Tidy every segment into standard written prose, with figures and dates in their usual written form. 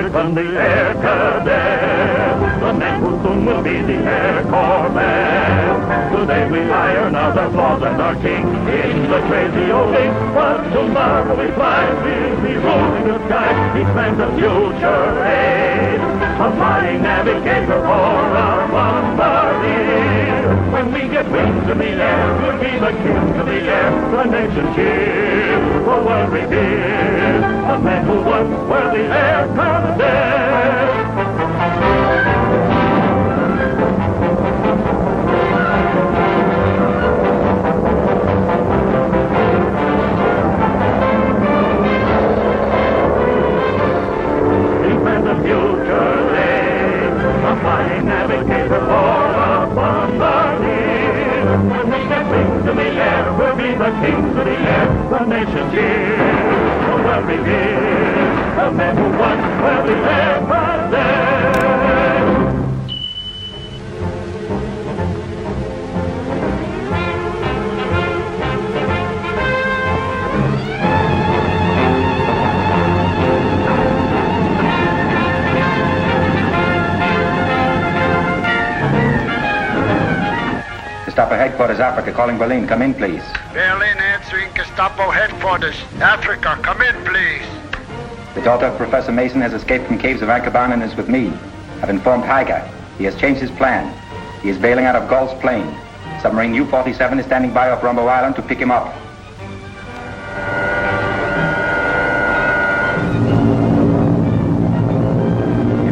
here come the Air Cadets, the men who soon will be the Air Corvette. Today we iron out our flaws and our kinks in the crazy old ink, but tomorrow we fly, we'll be ruling the sky. Each man's a future aid, a flying navigator for our bombardier. When we get wings in the air, we'll be the kings of the air. The nation cheer, the world revere, the men who once were the Air Cadets. The future aid, a flying navigator for a bombardier. When we get wings in the air, we'll be the kings of the air. The nation cheers, the world reveres, the men who once were the Air Cadets. Gestapo Headquarters, Africa, calling Berlin. Come in, please. Berlin answering Gestapo Headquarters, Africa. Come in, please. The daughter of Professor Mason has escaped from caves of Ankaban and is with me. I've informed Hager. He has changed his plan. He is bailing out of Gulf's plane. Submarine U-47 is standing by off Rumbo Island to pick him up.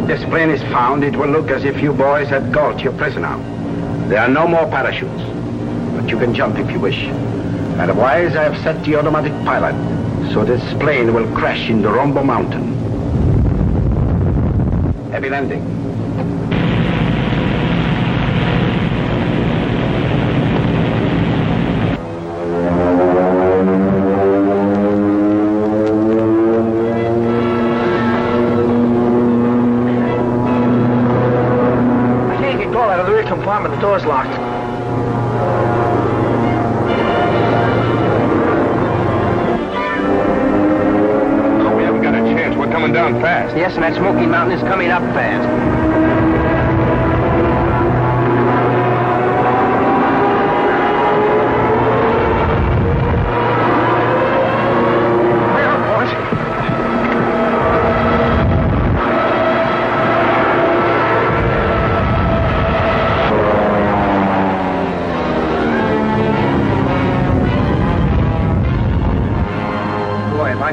If this plane is found, it will look as if you boys had got your prisoner. There are no more parachutes, but you can jump if you wish. Otherwise, I have set the automatic pilot, so this plane will crash in the Rombo Mountain. Heavy landing. The door's locked. No, we haven't got a chance. We're coming down fast. Yes, and that Smoky Mountain is coming up fast.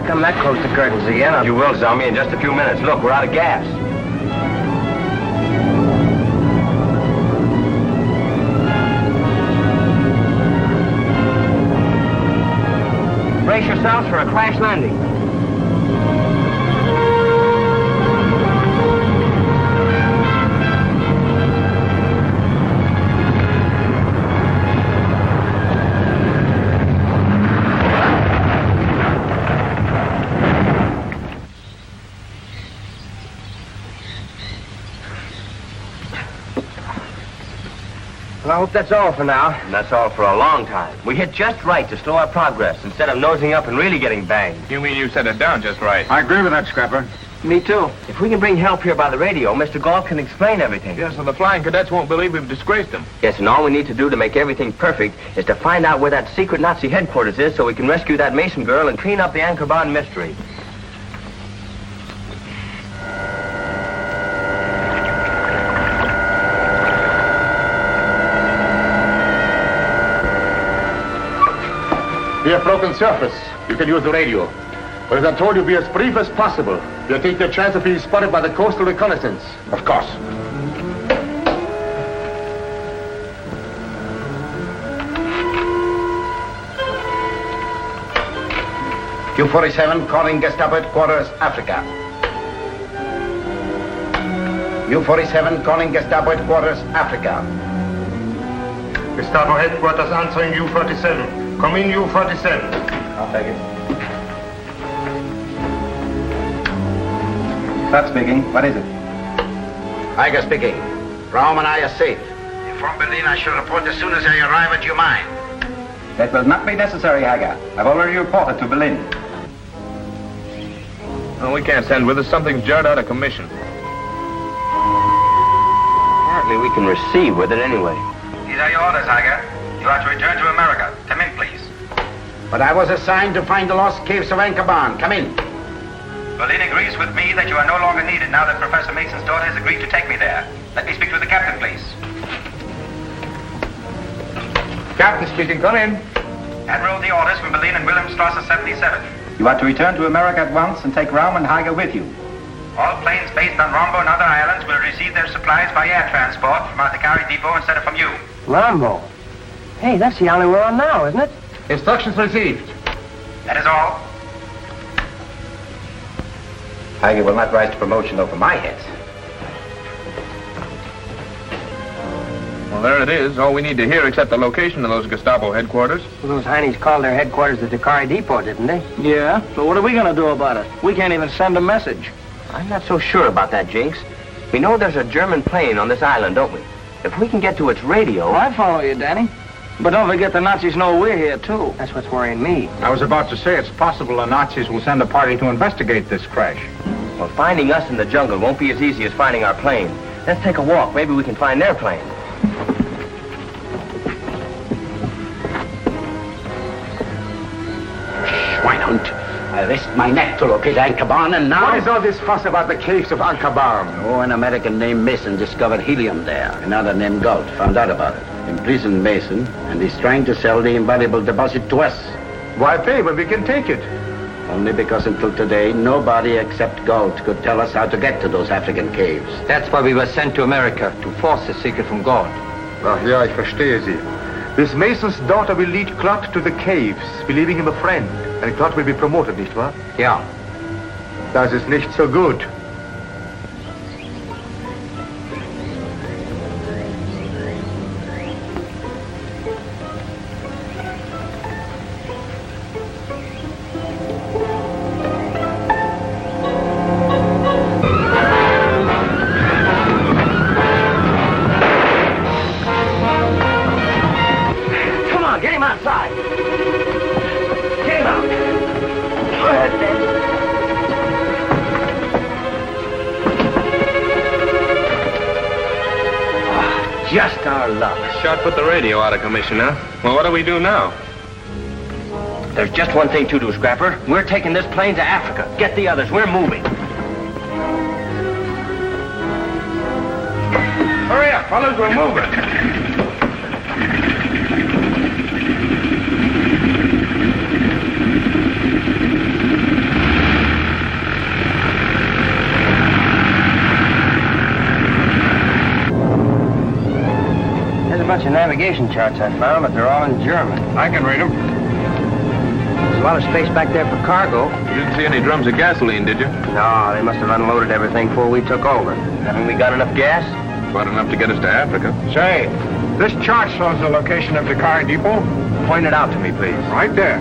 Come that close to curtains again. You will, Zombie, in just a few minutes. Look, we're out of gas. Brace yourselves for a crash landing. Well, I hope that's all for now. And that's all for a long time. We hit just right to slow our progress instead of nosing up and really getting banged. You mean you set it down just right? I agree with that, Scrapper. Me too. If we can bring help here by the radio, Mr. Galt can explain everything. Yes, and the Flying Cadets won't believe we've disgraced them. Yes, and all we need to do to make everything perfect is to find out where that secret Nazi headquarters is so we can rescue that Mason girl and clean up the Anchorban mystery. We have broken surface. You can use the radio. But as I told you, be as brief as possible. You'll take the chance of being spotted by the coastal reconnaissance. Of course. U-47 calling Gestapo Headquarters, Africa. U-47 calling Gestapo Headquarters, Africa. Gestapo Headquarters answering U-47. Come in, U-47. I'll take it. Start speaking. What is it? Iger speaking. Raum and I are safe. From Berlin, I shall report as soon as I arrive at your mine. That will not be necessary, Hager. I've already reported to Berlin. Oh, we can't send with us. Something's jarred out of commission. Apparently we can receive with it anyway. These are your orders, Tiger. You are to return to America. Come in, please. But I was assigned to find the lost caves of Anchorban. Come in. Berlin agrees with me that you are no longer needed now that Professor Mason's daughter has agreed to take me there. Let me speak to the captain, please. Captain speaking. Come in. Admiral, the orders from Berlin and Wilhelmstrasse 77. You are to return to America at once and take Raum and Heiger with you. All planes based on Rombo and other islands will receive their supplies by air transport from our Dakari depot instead of from you. Rombo? Hey, that's the island we're on now, isn't it? Instructions received. That is all. Heiger will not rise to promotion over my head. Well, there it is. All we need to hear except the location of those Gestapo headquarters. Well, those heinies called their headquarters the Dakari Depot, didn't they? Yeah, so what are we gonna do about it? We can't even send a message. I'm not so sure about that, Jinx. We know there's a German plane on this island, don't we? If we can get to its radio... Oh, I follow you, Danny. But don't forget the Nazis know we're here, too. That's what's worrying me. I was about to say it's possible the Nazis will send a party to investigate this crash. Well, finding us in the jungle won't be as easy as finding our plane. Let's take a walk. Maybe we can find their plane. Schweinhund. I risked my neck to locate Anchorban, and now... What is all this fuss about the caves of Anchorban? Oh, an American named Mason discovered helium there. Another named Galt found out about it. Imprisoned Mason, and he's trying to sell the invaluable deposit to us. Why pay when we can take it? Only because until today, nobody except Galt could tell us how to get to those African caves. That's why we were sent to America, to force the secret from God. Ach ja, ich verstehe Sie. This Mason's daughter will lead Clark to the caves, believing him a friend. And Clark will be promoted, nicht wahr? Ja. Das ist nicht so gut. Just our luck. Shot put the radio out of commission, huh? Well, what do we do now? There's just one thing to do, Scrapper. We're taking this plane to Africa. Get the others. We're moving. Hurry up, fellas, we're moving. There's a bunch of navigation charts I found, but they're all in German. I can read them. There's a lot of space back there for cargo. You didn't see any drums of gasoline, did you? No, they must have unloaded everything before we took over. Haven't we got enough gas? About enough to get us to Africa. Say, this chart shows the location of the car depot. Point it out to me, please. Right there.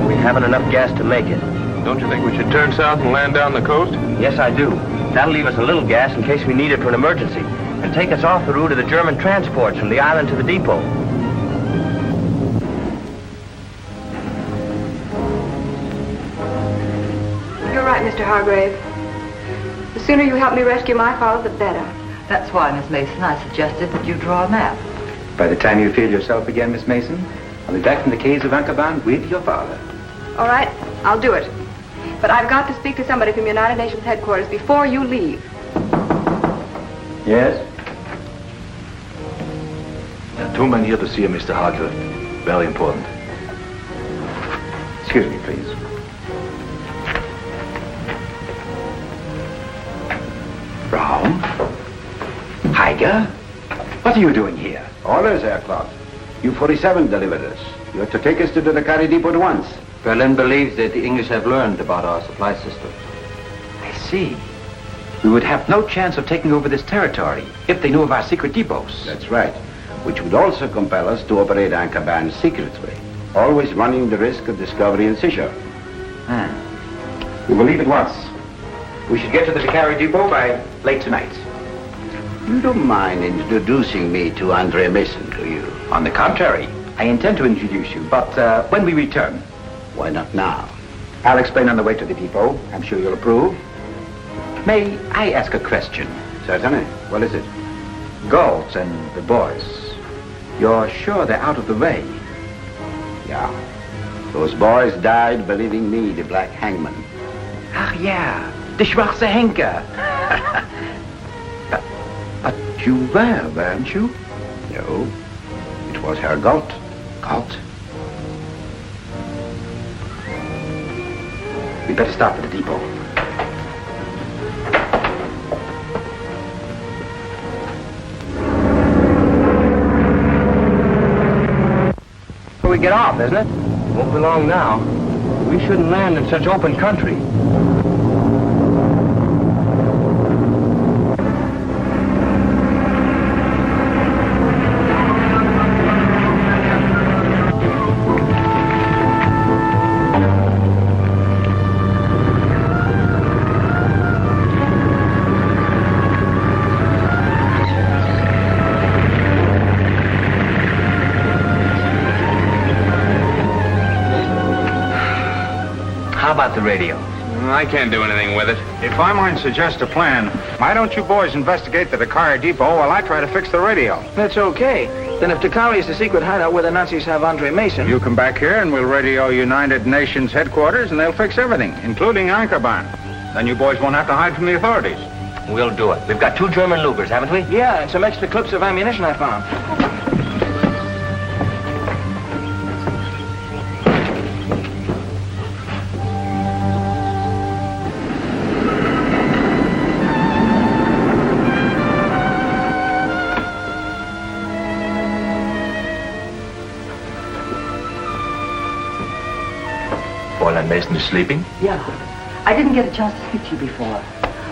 We haven't enough gas to make it. Don't you think we should turn south and land down the coast? Yes, I do. That'll leave us a little gas in case we need it for an emergency, and take us off the route of the German transports from the island to the depot. You're right, Mr. Hargrave. The sooner you help me rescue my father, the better. That's why, Miss Mason, I suggested that you draw a map. By the time you feel yourself again, Miss Mason, I'll be back in the caves of Anchorban with your father. All right, I'll do it. But I've got to speak to somebody from United Nations headquarters before you leave. Yes? There are two men here to see you, Mr. Hargrave. Very important. Excuse me, please. Raum? Heiger? What are you doing here? Orders, Herr Clark. U-47 delivered us. You're to take us to the Dakari depot at once. Berlin believes that the English have learned about our supply systems. I see. We would have no chance of taking over this territory if they knew of our secret depots. That's right. Which would also compel us to operate Anchorban secretly, always running the risk of discovery and seizure. We will leave at once. We should get to the Dakari depot by late tonight. You don't mind introducing me to Andre Mason, do you? On the contrary, I intend to introduce you, but when we return. Why not now? I'll explain on the way to the depot. I'm sure you'll approve. May I ask a question? Certainly. What is it? Galt and the boys. You're sure they're out of the way? Yeah. Those boys died believing me, the Black Hangman. Ach ja, the schwarze Henker. But you were, weren't you? No. It was Herr Galt. Galt? We better start at the depot. Where we get off, isn't it? Won't be long now. We shouldn't land in such open country. How about the radio? I can't do anything with it. If I might suggest a plan, why don't you boys investigate the Dakar depot while I try to fix the radio? That's okay. Then if Dakar is the secret hideout where the Nazis have Andre Mason... You come back here and we'll radio United Nations headquarters and they'll fix everything, including Ankerbahn. Then you boys won't have to hide from the authorities. We'll do it. We've got 2 German Lugers, haven't we? Yeah, and some extra clips of ammunition I found. Fräulein Mason is sleeping? Yeah. I didn't get a chance to speak to you before.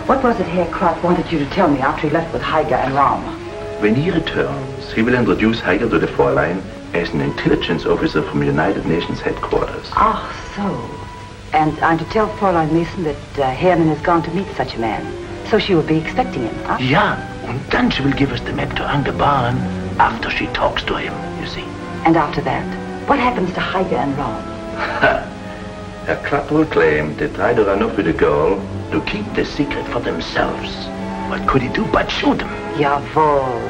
What was it Herr Kraft wanted you to tell me after he left with Heiger and Raum? When he returns, he will introduce Heiger to the Fräulein as an intelligence officer from United Nations headquarters. Ah, so. And I'm to tell Fräulein Mason that Hermann has gone to meet such a man. So she will be expecting him, huh? Ja, und dann she will give us the map to Angerbahn after she talks to him, you see. And after that, what happens to Heiger and Raum? Herr Klapp will claim they tried to run off with a girl to keep the secret for themselves. What could he do but shoot them? Jawohl.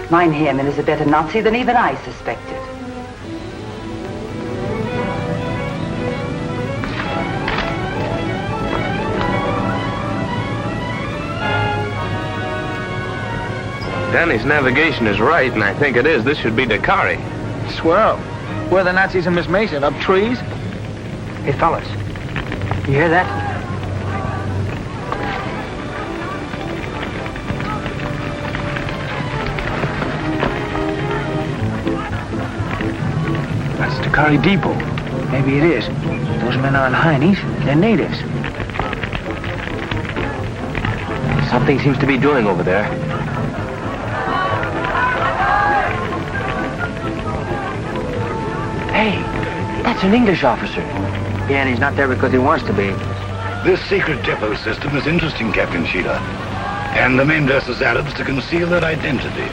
Mein Hermann is a better Nazi than even I suspected. Danny's navigation is right, and I think it is. This should be Dakari. Swell. Where are the Nazis and Miss Mason? Up trees? Hey, fellas. You hear that? That's Dakari Depot. Maybe it is. Those men are on Heinies. They're natives. Something seems to be doing over there. Hey, that's an English officer. Yeah, and he's not there because he wants to be. This secret depot system is interesting, Captain Sheila. And the main dressers Arabs to conceal their identity.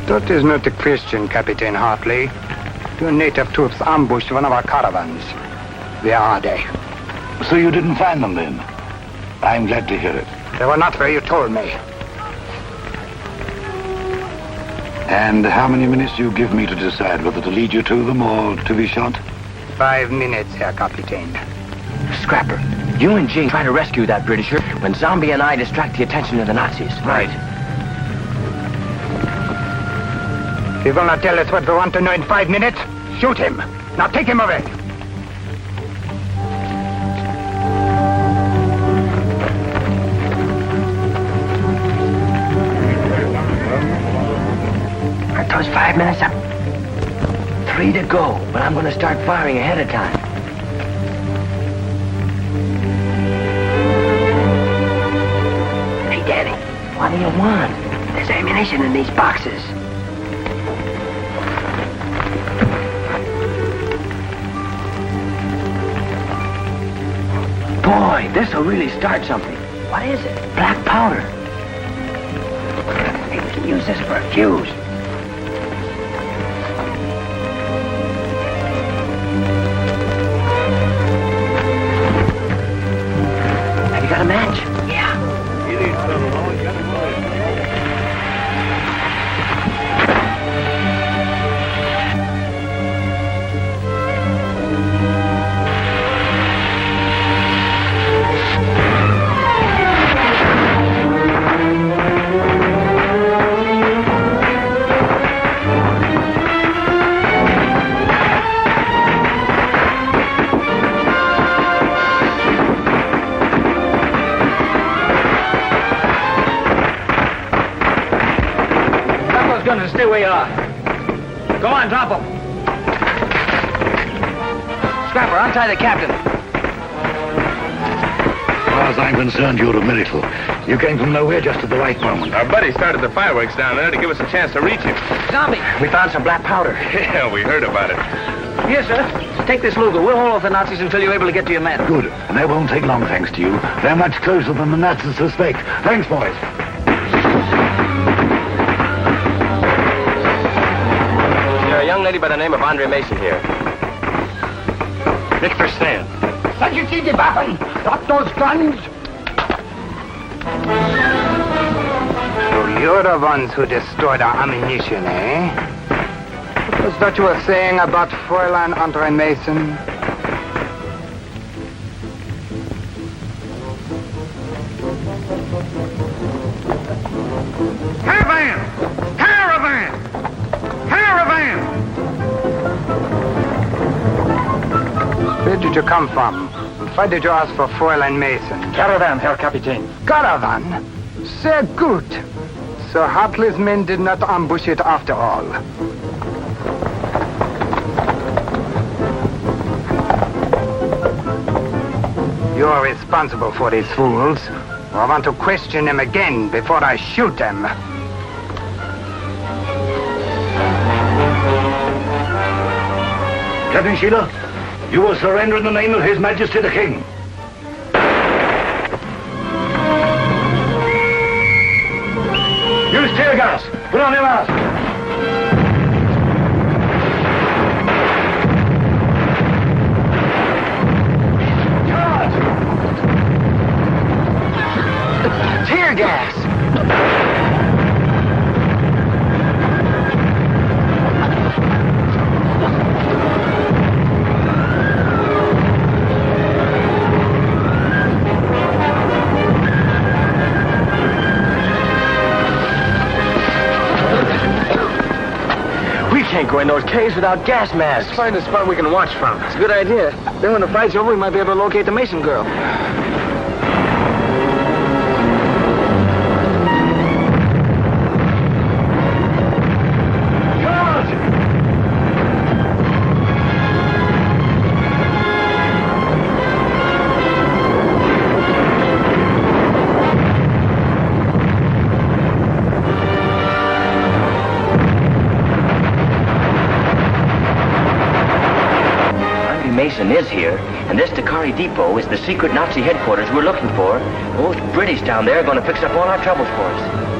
That is not a question, Captain Hartley. Two native troops ambushed one of our caravans. Where are they? So you didn't find them then? I'm glad to hear it. They were not where you told me. And how many minutes do you give me to decide whether to lead you to them or to be shot? 5 minutes, Herr Kapitän. Scrapper, you and Jinx try to rescue that Britisher when Zombie and I distract the attention of the Nazis. Right. He will not tell us what we want to know in 5 minutes. Shoot him. Now take him away. Aren't those 5 minutes up? 3 to go, but I'm going to start firing ahead of time. Hey, Danny, what do you want? There's ammunition in these boxes. Boy, this'll really start something. What is it? Black powder. Hey, we can use this for a fuse. Stay where you are. Go on, drop him. Scrapper, untie the captain. As far as I'm concerned, you're a miracle. You came from nowhere just at the right moment. Our buddy started the fireworks down there to give us a chance to reach him. Zombie! We found some black powder. Yeah, we heard about it. Here, sir. Take this Luger. We'll hold off the Nazis until you're able to get to your men. Good. And that won't take long, thanks to you. They're much closer than the Nazis suspect. Thanks, boys. There's a young lady by the name of Andre Mason here. Nicht verstehen. Seien Sie die Waffen! Drop those guns! So you're the ones who destroyed our ammunition, eh? What was that you were saying about Fräulein Andre Mason? Caravan! Caravan! Caravan! Where did you come from? And why did you ask for Fräulein Mason? Caravan, Herr Kapitän. Caravan? Sehr gut. So Hartley's men did not ambush it after all. You're responsible for these fools. I want to question them again before I shoot them. Captain Sheila, you will surrender in the name of His Majesty the King. Use tear gas. Put on your mask. Tear gas! We can't go in those caves without gas masks. Let's find a spot we can watch from. It's a good idea. Then when the fight's over, we might be able to locate the Mason girl. Mason is here, and this Dakari Depot is the secret Nazi headquarters we're looking for. Those British down there are going to fix up all our troubles for us.